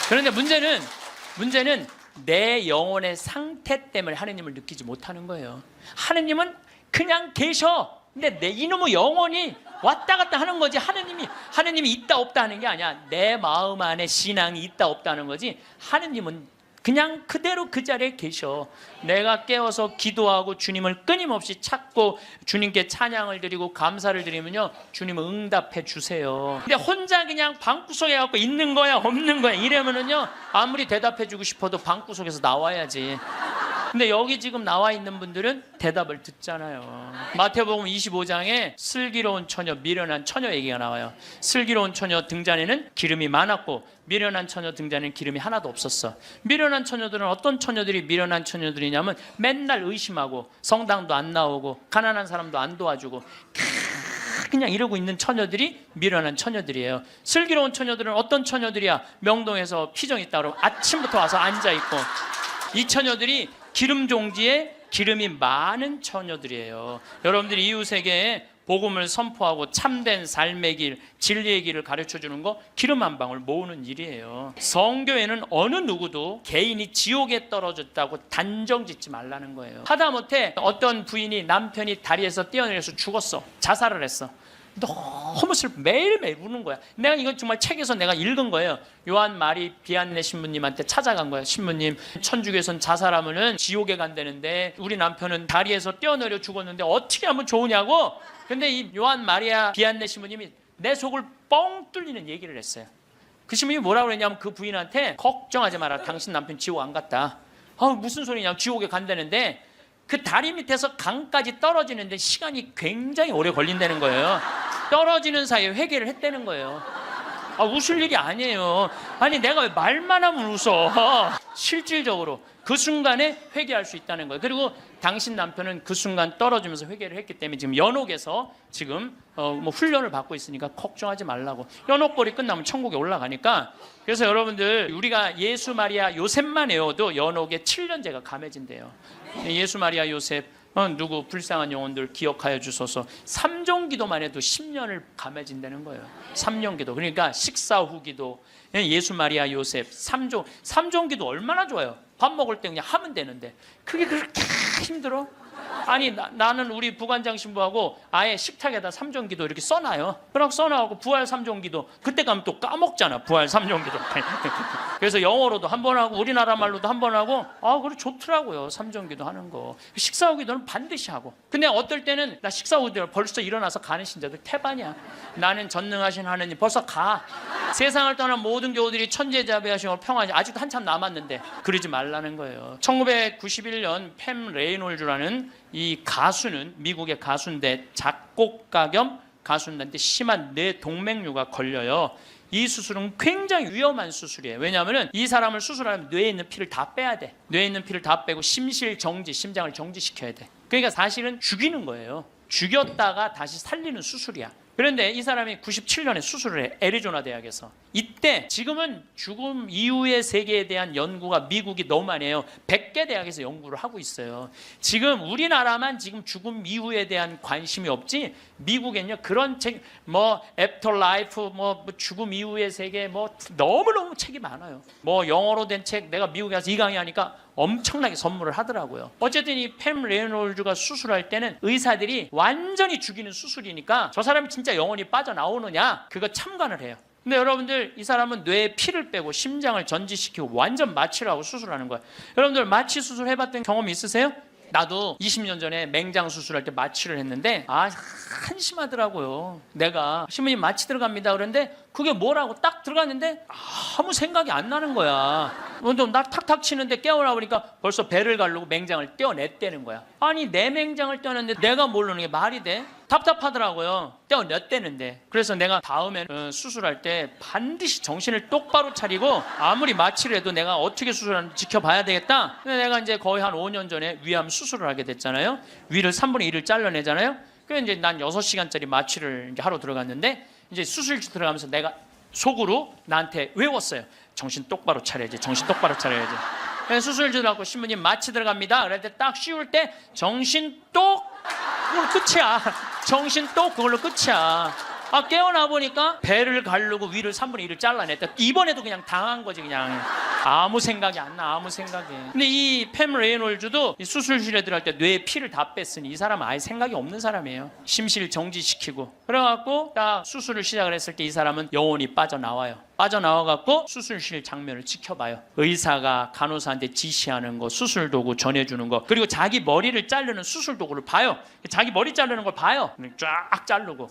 그런데 문제는 내 영혼의 상태 때문에 하느님을 느끼지 못하는 거예요. 하느님은 그냥 계셔. 근데 내 이놈의 영혼이 왔다 갔다 하는 거지. 하느님이 있다 없다 하는 게 아니야. 내 마음 안에 신앙이 있다 없다 하는 거지. 하느님은 그냥 그대로 그 자리에 계셔. 내가 깨어서 기도하고 주님을 끊임없이 찾고 주님께 찬양을 드리고 감사를 드리면요, 주님은 응답해 주세요. 근데 혼자 그냥 방구석에 갖고 있는 거야 없는 거야 이러면은요, 아무리 대답해 주고 싶어도 방구석에서 나와야지. 근데 여기 지금 나와 있는 분들은 대답을 듣잖아요. 마태복음 25장에 슬기로운 처녀, 미련한 처녀 얘기가 나와요. 슬기로운 처녀 등잔에는 기름이 많았고 미련한 처녀 등잔에는 기름이 하나도 없었어. 미련한 처녀들은 어떤 처녀들이 미련한 처녀들이냐면 맨날 의심하고 성당도 안 나오고 가난한 사람도 안 도와주고 그냥 이러고 있는 처녀들이 미련한 처녀들이에요. 슬기로운 처녀들은 어떤 처녀들이야? 명동에서 피정 있다 그러고 아침부터 와서 앉아있고, 이 처녀들이 기름 종지에 기름이 많은 처녀들이에요. 여러분들이 이웃에게 복음을 선포하고 참된 삶의 길, 진리의 길을 가르쳐주는 거 기름 한 방울 모으는 일이에요. 성교에는 어느 누구도 개인이 지옥에 떨어졌다고 단정 짓지 말라는 거예요. 하다못해 어떤 부인이 남편이 다리에서 뛰어내려서 죽었어. 자살을 했어. 너무 슬퍼. 매일매일 우는 거야. 내가 이건 정말 책에서 내가 읽은 거예요. 요한 마리 비안네 신부님한테 찾아간 거예요. 신부님, 천주교에선 자살하면은 지옥에 간다는데 우리 남편은 다리에서 뛰어내려 죽었는데 어떻게 하면 좋으냐고. 근데 이 요한 마리아 비안네 신부님이 내 속을 뻥 뚫리는 얘기를 했어요. 그 신부님이 뭐라고 그랬냐면 그 부인한테 걱정하지 마라. 당신 남편 지옥 안 갔다. 무슨 소리냐. 지옥에 간다는데 그 다리 밑에서 강까지 떨어지는데 시간이 굉장히 오래 걸린다는 거예요. 떨어지는 사이에 회개를 했다는 거예요. 웃을 일이 아니에요. 아니 내가 왜 말만 하면 웃어. 실질적으로 그 순간에 회개할 수 있다는 거예요. 그리고 당신 남편은 그 순간 떨어지면서 회개를 했기 때문에 지금 연옥에서 지금 훈련을 받고 있으니까 걱정하지 말라고. 연옥벌이 끝나면 천국에 올라가니까. 그래서 여러분들 우리가 예수 마리아 요셉만 외워도 연옥에 7년제가 감해진대요. 예수 마리아 요셉 누구 불쌍한 영혼들 기억하여 주소서. 3종 기도만 해도 10년을 감해진다는 거예요. 3년 기도. 그러니까 식사 후 기도, 예수 마리아 요셉 3종 기도 얼마나 좋아요. 밥 먹을 때 그냥 하면 되는데 그게 그렇게 힘들어? 아니 나는 우리 부관장 신부하고 아예 식탁에다 3종 기도 이렇게 써놔요. 그럼 써놔갖고 부활 3종 기도 그때 가면 또 까먹잖아. 부활 3종 기도. 그래서 영어로도 한 번 하고 우리나라 말로도 한 번 하고 그래 좋더라고요. 3종 기도 하는 거. 식사 후 기도는 반드시 하고. 근데 어떨 때는 나 식사 후 기도 벌써 일어나서 가는 신자들 태반이야. 나는 전능하신 하느님 벌써 가. 세상을 떠난 모든 교우들이 천지자비하시고 평안히 아직도 한참 남았는데 그러지 말라는 거예요. 1991년 팸 레이놀즈라는 이 가수는 미국의 가수인데 작곡가 겸 가수인데 심한 뇌동맥류가 걸려요. 이 수술은 굉장히 위험한 수술이에요. 왜냐하면 이 사람을 수술하면 뇌에 있는 피를 다 빼야 돼. 뇌에 있는 피를 다 빼고 심실 정지, 심장을 정지시켜야 돼. 그러니까 사실은 죽이는 거예요. 죽였다가 다시 살리는 수술이야. 그런데 이 사람이 97년에 수술을 해. 애리조나 대학에서. 이때 지금은 죽음 이후의 세계에 대한 연구가 미국이 너무 많이 해요. 100개 대학에서 연구를 하고 있어요. 지금 우리나라만 지금 죽음 이후에 대한 관심이 없지, 미국엔요 그런 책, 뭐 애프터 라이프, 뭐 죽음 이후의 세계, 뭐 너무너무 책이 많아요. 뭐 영어로 된 책 내가 미국에 가서 이 강의하니까 엄청나게 선물을 하더라고요. 어쨌든 이 팸 레이놀즈가 수술할 때는 의사들이 완전히 죽이는 수술이니까 저 사람이 진짜 영혼이 빠져나오느냐 그거 참관을 해요. 근데 여러분들, 이 사람은 뇌에 피를 빼고 심장을 전지시키고 완전 마취를 하고 수술하는 거예요. 여러분들 마취 수술 해봤던 경험이 있으세요? 나도 20년 전에 맹장 수술할 때 마취를 했는데 한심하더라고요. 내가 신부님 마취 들어갑니다 그런데 그게 뭐라고 딱 들어갔는데 아무 생각이 안 나는 거야. 나 탁탁 치는데 깨어나 보니까 벌써 배를 가르고 맹장을 떼어냈다는 거야. 아니 내 맹장을 떼어냈는데 내가 모르는 게 말이 돼? 답답하더라고요. 떼어냈다는데. 그래서 내가 다음에 수술할 때 반드시 정신을 똑바로 차리고 아무리 마취를 해도 내가 어떻게 수술하는지 지켜봐야 되겠다. 근데 내가 이제 거의 한 5년 전에 위암 수술을 하게 됐잖아요. 위를 3분의 1을 잘라내잖아요. 그래서 이제 난 6시간짜리 마취를 이제 하러 들어갔는데 이제 수술실 들어가면서 내가 속으로 나한테 외웠어요. 정신 똑바로 차려야지. 정신 똑바로 차려야지. 그래서 수술실 들어가고 신부님 마취 들어갑니다. 그럴 때 딱 씌울 때 정신 똑 그걸로 끝이야. 정신 똑 그걸로 끝이야. 깨어나 보니까 배를 가르고 위를 3분의 1을 잘라냈다. 이번에도 그냥 당한 거지. 그냥 아무 생각이 안 나. 아무 생각이. 근데 이 팸 레이놀즈도 이 수술실에 들어갈 때 뇌에 피를 다 뺐으니 이 사람은 아예 생각이 없는 사람이에요. 심실 정지시키고 그래갖고 딱 수술을 시작을 했을 때 이 사람은 영혼이 빠져나와요. 빠져나와갖고 수술실 장면을 지켜봐요. 의사가 간호사한테 지시하는 거, 수술 도구 전해주는 거, 그리고 자기 머리를 자르는 수술 도구를 봐요. 자기 머리 자르는 걸 봐요. 쫙 자르고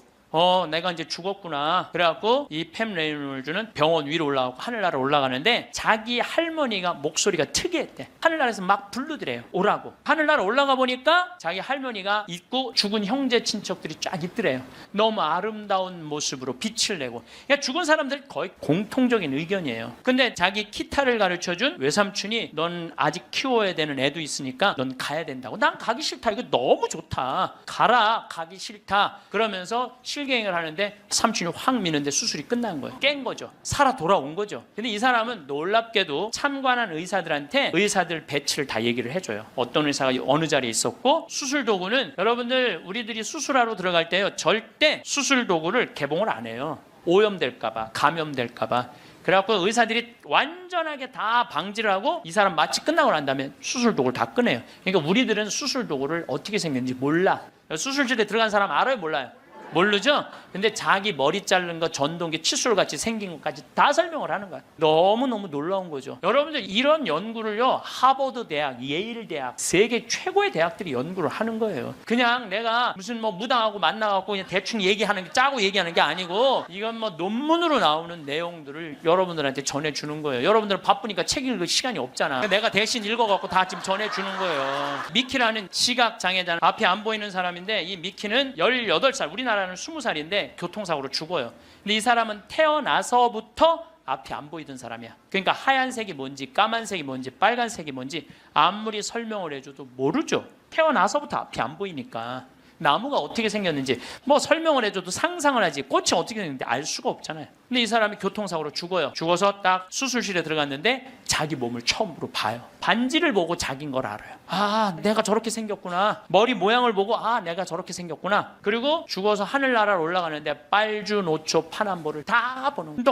내가 이제 죽었구나. 그래갖고 이 팸 레이놀즈는 병원 위로 올라가고 하늘나라 올라가는데 자기 할머니가 목소리가 특이했대. 하늘나라에서 막 부르더래요. 오라고. 하늘나라 올라가 보니까 자기 할머니가 있고 죽은 형제 친척들이 쫙 있더래요. 너무 아름다운 모습으로 빛을 내고. 그러니까 죽은 사람들 거의 공통적인 의견이에요. 근데 자기 기타를 가르쳐준 외삼촌이 넌 아직 키워야 되는 애도 있으니까 넌 가야 된다고. 난 가기 싫다. 이거 너무 좋다. 가라. 가기 싫다. 그러면서 실갱을 하는데 삼촌이 확 미는데 수술이 끝난 거예요. 깬 거죠. 살아 돌아온 거죠. 근데 이 사람은 놀랍게도 참관한 의사들한테 의사들 배치를 다 얘기를 해줘요. 어떤 의사가 어느 자리에 있었고, 수술 도구는 여러분들 우리들이 수술하러 들어갈 때요 절대 수술 도구를 개봉을 안 해요. 오염될까봐, 감염될까봐. 그래갖고 의사들이 완전하게 다 방지를 하고 이 사람 마취 끝나고 난 다음에 수술 도구를 다 꺼내요. 그러니까 우리들은 수술 도구를 어떻게 생겼는지 몰라. 수술실에 들어간 사람 알아요? 몰라요? 모르죠? 근데 자기 머리 자른 거 전동기 칫솔같이 생긴 것까지 다 설명을 하는 거야. 너무너무 놀라운 거죠. 여러분들 이런 연구를요 하버드 대학, 예일 대학, 세계 최고의 대학들이 연구를 하는 거예요. 그냥 내가 무슨 뭐 무당하고 만나갖고 그냥 대충 얘기하는 게, 짜고 얘기하는 게 아니고 이건 뭐 논문으로 나오는 내용들을 여러분들한테 전해주는 거예요. 여러분들은 바쁘니까 책 읽을 시간이 없잖아. 내가 대신 읽어갖고 다 지금 전해주는 거예요. 미키라는 시각장애자, 앞이 안 보이는 사람인데 이 미키는 18살, 우리나라는 20살인데 교통사고로 죽어요. 근데 이 사람은 태어나서부터 앞이 안 보이던 사람이야. 그러니까 하얀색이 뭔지 까만색이 뭔지 빨간색이 뭔지 아무리 설명을 해줘도 모르죠. 태어나서부터 앞이 안 보이니까. 나무가 어떻게 생겼는지 뭐 설명을 해줘도 상상을 하지 꽃이 어떻게 생겼는지 알 수가 없잖아요. 근데 이 사람이 교통사고로 죽어요. 죽어서 딱 수술실에 들어갔는데 자기 몸을 처음으로 봐요. 반지를 보고 자기인 걸 알아요. 내가 저렇게 생겼구나. 머리 모양을 보고 내가 저렇게 생겼구나. 그리고 죽어서 하늘나라로 올라가는데 빨주노초 파남보를 다 보는 거예요.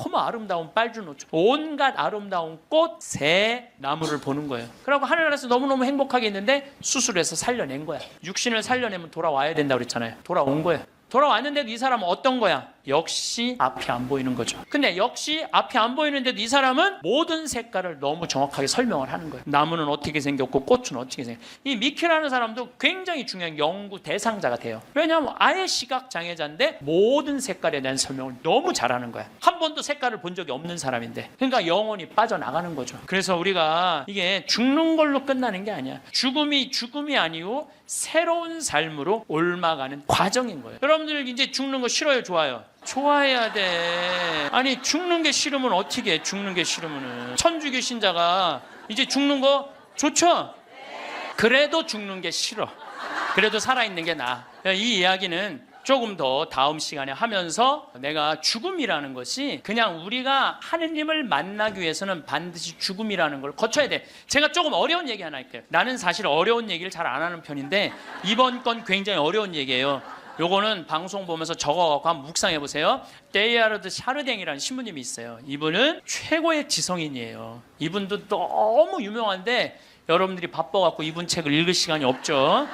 너무 아름다운 빨주노초, 온갖 아름다운 꽃, 새, 나무를 보는 거예요. 그러고 하늘나라에서 너무너무 행복하게 있는데 수술해서 살려낸 거야. 육신을 살려내면 돌아와야 된다고 그랬잖아요. 돌아온 거예요. 돌아왔는데도 이 사람은 어떤 거야? 역시 앞이 안 보이는 거죠. 근데 역시 앞이 안 보이는데도 이 사람은 모든 색깔을 너무 정확하게 설명을 하는 거예요. 나무는 어떻게 생겼고 꽃은 어떻게 생겼고. 이 미키라는 사람도 굉장히 중요한 연구 대상자가 돼요. 왜냐하면 아예 시각장애자인데 모든 색깔에 대한 설명을 너무 잘하는 거야. 한 번도 색깔을 본 적이 없는 사람인데. 그러니까 영혼이 빠져나가는 거죠. 그래서 우리가 이게 죽는 걸로 끝나는 게 아니야. 죽음이 아니고 새로운 삶으로 옮아가는 과정인 거예요. 여러분 여러분들 이제 죽는 거 싫어요, 좋아요? 좋아해야 돼. 아니 죽는 게 싫으면 어떻게 해? 죽는 게 싫으면은 천주교 신자가 이제 죽는 거 좋죠? 그래도 죽는 게 싫어. 그래도 살아있는 게 나아. 이 이야기는 조금 더 다음 시간에 하면서 내가 죽음이라는 것이 그냥 우리가 하느님을 만나기 위해서는 반드시 죽음이라는 걸 거쳐야 돼. 제가 조금 어려운 얘기 하나 할게요. 나는 사실 어려운 얘기를 잘 안 하는 편인데 이번 건 굉장히 어려운 얘기예요. 요거는 방송 보면서 적어갖고 한번 묵상해 보세요. 데이아르드 샤르댕이라는 신부님이 있어요. 이분은 최고의 지성인이에요. 이분도 너무 유명한데 여러분들이 바빠갖고 이분 책을 읽을 시간이 없죠.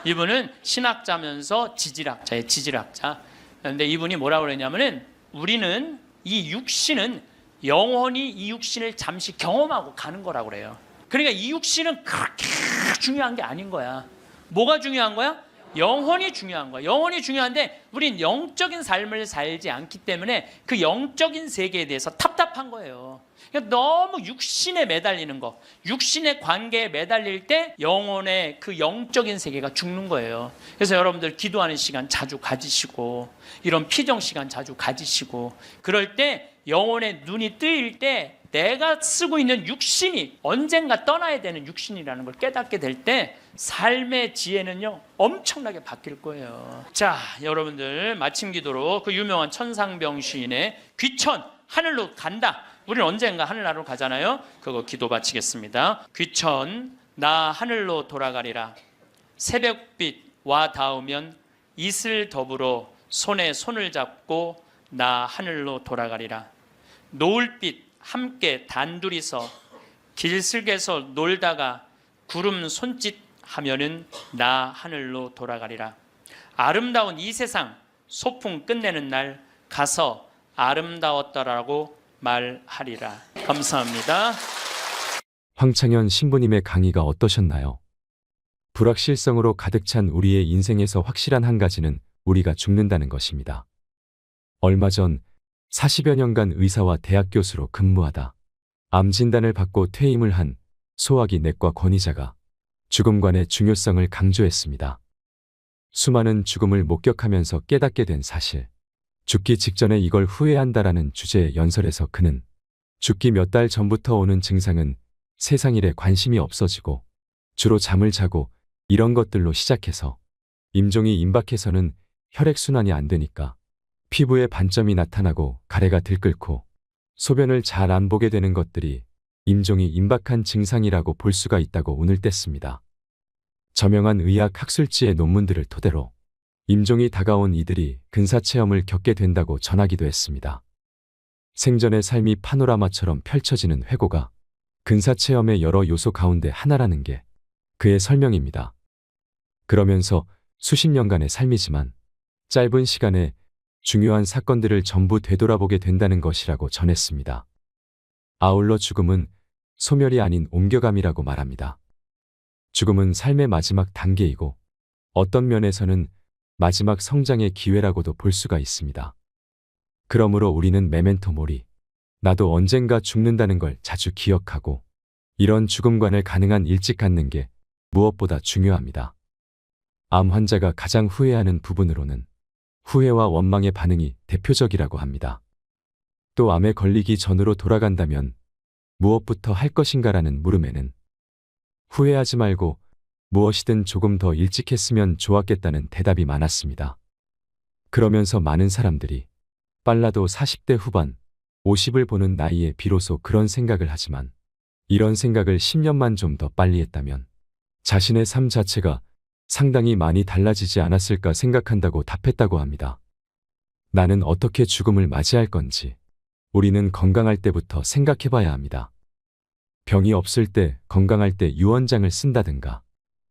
이분은 신학자면서 지질학자예요. 지질학자. 그런데 이분이 뭐라고 그랬냐면은 우리는 이 육신은 영원히 이 육신을 잠시 경험하고 가는 거라고 그래요. 그러니까 이 육신은 그렇게 중요한 게 아닌 거야. 뭐가 중요한 거야? 영혼이 중요한 거야. 영혼이 중요한데 우린 영적인 삶을 살지 않기 때문에 그 영적인 세계에 대해서 답답한 거예요. 그러니까 너무 육신에 매달리는 거, 육신의 관계에 매달릴 때 영혼의 그 영적인 세계가 죽는 거예요. 그래서 여러분들 기도하는 시간 자주 가지시고 이런 피정 시간 자주 가지시고 그럴 때 영혼의 눈이 뜨일 때 내가 쓰고 있는 육신이 언젠가 떠나야 되는 육신이라는 걸 깨닫게 될 때 삶의 지혜는요 엄청나게 바뀔 거예요. 자, 여러분들 마침 기도로 그 유명한 천상병 시인의 귀천 하늘로 간다. 우리는 언젠가 하늘나라로 가잖아요. 그거 기도 바치겠습니다. 귀천 나 하늘로 돌아가리라. 새벽빛 와 닿으면 이슬 더불어 손에 손을 잡고 나 하늘로 돌아가리라. 노을빛 함께 단둘이서 길슬개서 놀다가 구름 손짓 하면은 나 하늘로 돌아가리라. 아름다운 이 세상 소풍 끝내는 날 가서 아름다웠더라고 말하리라. 감사합니다. 황창현 신부님의 강의가 어떠셨나요? 불확실성으로 가득 찬 우리의 인생에서 확실한 한 가지는 우리가 죽는다는 것입니다. 얼마 전 40여 년간 의사와 대학 교수로 근무하다 암 진단을 받고 퇴임을 한 소화기 내과 권위자가 죽음관의 중요성을 강조했습니다. 수많은 죽음을 목격하면서 깨닫게 된 사실, 죽기 직전에 이걸 후회한다라는 주제의 연설에서 그는 죽기 몇 달 전부터 오는 증상은 세상 일에 관심이 없어지고 주로 잠을 자고 이런 것들로 시작해서 임종이 임박해서는 혈액순환이 안 되니까 피부에 반점이 나타나고 가래가 들끓고 소변을 잘 안 보게 되는 것들이 임종이 임박한 증상이라고 볼 수가 있다고 운을 뗐습니다. 저명한 의학 학술지의 논문들을 토대로 임종이 다가온 이들이 근사체험을 겪게 된다고 전하기도 했습니다. 생전의 삶이 파노라마처럼 펼쳐지는 회고가 근사체험의 여러 요소 가운데 하나라는 게 그의 설명입니다. 그러면서 수십 년간의 삶이지만 짧은 시간에 중요한 사건들을 전부 되돌아보게 된다는 것이라고 전했습니다. 아울러 죽음은 소멸이 아닌 옮겨감이라고 말합니다. 죽음은 삶의 마지막 단계이고 어떤 면에서는 마지막 성장의 기회라고도 볼 수가 있습니다. 그러므로 우리는 메멘토 모리, 나도 언젠가 죽는다는 걸 자주 기억하고 이런 죽음관을 가능한 일찍 갖는 게 무엇보다 중요합니다. 암 환자가 가장 후회하는 부분으로는 후회와 원망의 반응이 대표적이라고 합니다. 또 암에 걸리기 전으로 돌아간다면 무엇부터 할 것인가라는 물음에는 후회하지 말고 무엇이든 조금 더 일찍 했으면 좋았겠다는 대답이 많았습니다. 그러면서 많은 사람들이 빨라도 40대 후반, 50을 보는 나이에 비로소 그런 생각을 하지만 이런 생각을 10년만 좀 더 빨리 했다면 자신의 삶 자체가 상당히 많이 달라지지 않았을까 생각한다고 답했다고 합니다. 나는 어떻게 죽음을 맞이할 건지 우리는 건강할 때부터 생각해봐야 합니다. 병이 없을 때 건강할 때 유언장을 쓴다든가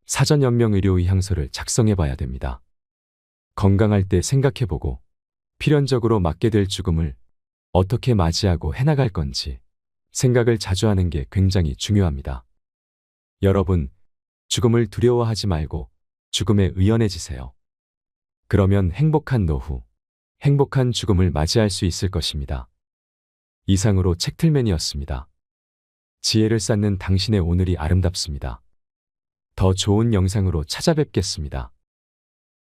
사전연명의료의향서를 작성해봐야 됩니다. 건강할 때 생각해보고 필연적으로 맞게 될 죽음을 어떻게 맞이하고 해나갈 건지 생각을 자주 하는 게 굉장히 중요합니다. 여러분, 죽음을 두려워하지 말고 죽음에 의연해지세요. 그러면 행복한 노후, 행복한 죽음을 맞이할 수 있을 것입니다. 이상으로 책틀맨이었습니다. 지혜를 쌓는 당신의 오늘이 아름답습니다. 더 좋은 영상으로 찾아뵙겠습니다.